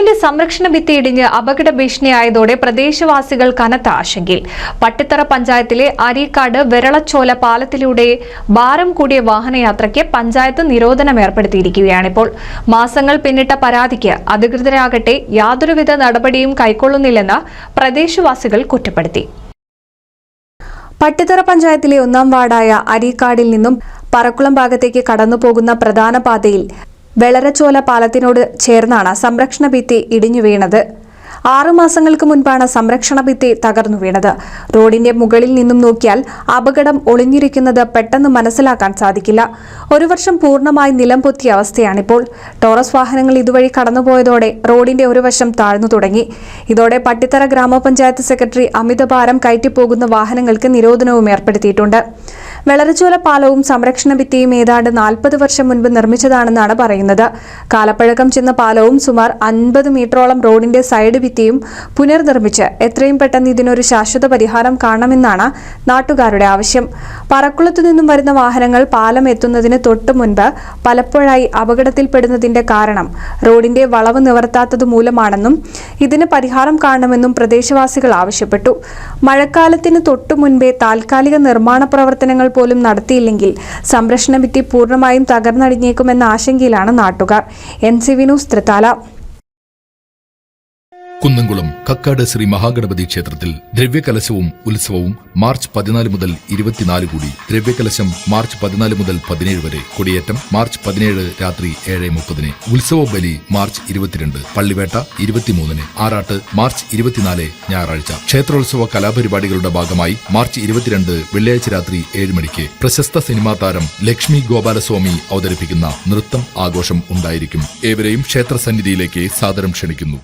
റോഡിന്റെ സംരക്ഷണ ഭിത്തി ഇടിഞ്ഞ് അപകട ഭീഷണിയായതോടെ പ്രദേശവാസികൾ കനത്ത ആശങ്കയിൽ. പട്ടിത്തറ പഞ്ചായത്തിലെ അരീക്കാട് വെരളച്ചോല പാലത്തിലൂടെ ഭാരം കൂടിയ വാഹനയാത്രയ്ക്ക് പഞ്ചായത്ത് നിരോധനം ഏർപ്പെടുത്തിയിരിക്കുകയാണിപ്പോൾ. മാസങ്ങൾ പിന്നിട്ട പരാതിക്ക് അധികൃതരാകട്ടെ യാതൊരുവിധ നടപടിയും കൈക്കൊള്ളുന്നില്ലെന്ന് പ്രദേശവാസികൾ കുറ്റപ്പെടുത്തി. പട്ടിത്തറ പഞ്ചായത്തിലെ 1-ാം വാർഡായ അരീക്കാടിൽ നിന്നും പറക്കുളം ഭാഗത്തേക്ക് കടന്നുപോകുന്ന പ്രധാന പാതയിൽ വെളരച്ചോല പാലത്തിനോട് ചേർന്നാണ് സംരക്ഷണ ഭിത്തി ഇടിഞ്ഞു വീണത്. 6 മാസങ്ങൾക്ക് മുൻപാണ് സംരക്ഷണ ഭിത്തി തകർന്നു വീണത്. റോഡിന്റെ മുകളിൽ നിന്നും നോക്കിയാൽ അപകടം ഒളിഞ്ഞിരിക്കുന്നത് പെട്ടെന്ന് മനസ്സിലാക്കാൻ സാധിക്കില്ല. 1 വർഷം പൂർണ്ണമായി നിലം പൊത്തിയ അവസ്ഥയാണിപ്പോൾ. ടോറസ് വാഹനങ്ങൾ ഇതുവഴി കടന്നുപോയതോടെ റോഡിന്റെ ഒരു വശം താഴ്ന്നു തുടങ്ങി. ഇതോടെ പട്ടിത്തറ ഗ്രാമപഞ്ചായത്ത് സെക്രട്ടറി അമിതഭാരം കയറ്റിപ്പോകുന്ന വാഹനങ്ങൾക്ക് നിരോധനവും ഏർപ്പെടുത്തിയിട്ടുണ്ട്. വെളരച്ചോല പാലവും സംരക്ഷണ ഭിത്തിയും ഏതാണ്ട് 40 വർഷം മുൻപ് നിർമ്മിച്ചതാണെന്നാണ് പറയുന്നത്. കാലപ്പഴക്കം ചെന്ന പാലവും സുമാർ 50 മീറ്ററോളം റോഡിന്റെ സൈഡ് ഭിത്തിയും പുനർനിർമ്മിച്ച് എത്രയും പെട്ടെന്ന് ഇതിനൊരു ശാശ്വത പരിഹാരം കാണണമെന്നാണ് നാട്ടുകാരുടെ ആവശ്യം. പറക്കുളത്തു നിന്നും വരുന്ന വാഹനങ്ങൾ പാലം എത്തുന്നതിന് തൊട്ടു മുൻപ് പലപ്പോഴായി അപകടത്തിൽപ്പെടുന്നതിന്റെ കാരണം റോഡിന്റെ വളവ് നിവർത്താത്തത് മൂലമാണെന്നും ഇതിന് പരിഹാരം കാണണമെന്നും പ്രദേശവാസികൾ ആവശ്യപ്പെട്ടു. മഴക്കാലത്തിന് തൊട്ടു മുൻപേ താൽക്കാലിക നിർമ്മാണ പ്രവർത്തനങ്ങൾ പോലും നടത്തിയില്ലെങ്കിൽ സംരക്ഷണ ഭിത്തി പൂർണ്ണമായും തകർന്നടിഞ്ഞേക്കുമെന്ന ആശങ്കയിലാണ് നാട്ടുകാർ. NCV news Thrithala. കുന്നംകുളം കക്കാട് ശ്രീ മഹാഗണപതി ക്ഷേത്രത്തിൽ ദ്രവ്യകലശവും ഉത്സവവും മാർച്ച് 14 മുതൽ 24 കൂടി. ദ്രവ്യകലശം മാർച്ച് 14 മുതൽ 17 വരെ. കൊടിയേറ്റം മാർച്ച് 17 രാത്രി 7:30. ഉത്സവ ബലി മാർച്ച് 22. പള്ളിവേട്ട 23. ആറാട്ട് മാർച്ച് 24 ഞായറാഴ്ച. ക്ഷേത്രോത്സവ കലാപരിപാടികളുടെ ഭാഗമായി മാർച്ച് 22 വെള്ളിയാഴ്ച രാത്രി 7 മണിക്ക് പ്രശസ്ത സിനിമാ താരം ലക്ഷ്മി ഗോപാലസ്വാമി അവതരിപ്പിക്കുന്ന നൃത്തം ആഘോഷം ഉണ്ടായിരിക്കും. ഏവരെയും ക്ഷേത്രസന്നിധിയിലേക്ക് സാദരം ക്ഷണിക്കുന്നു.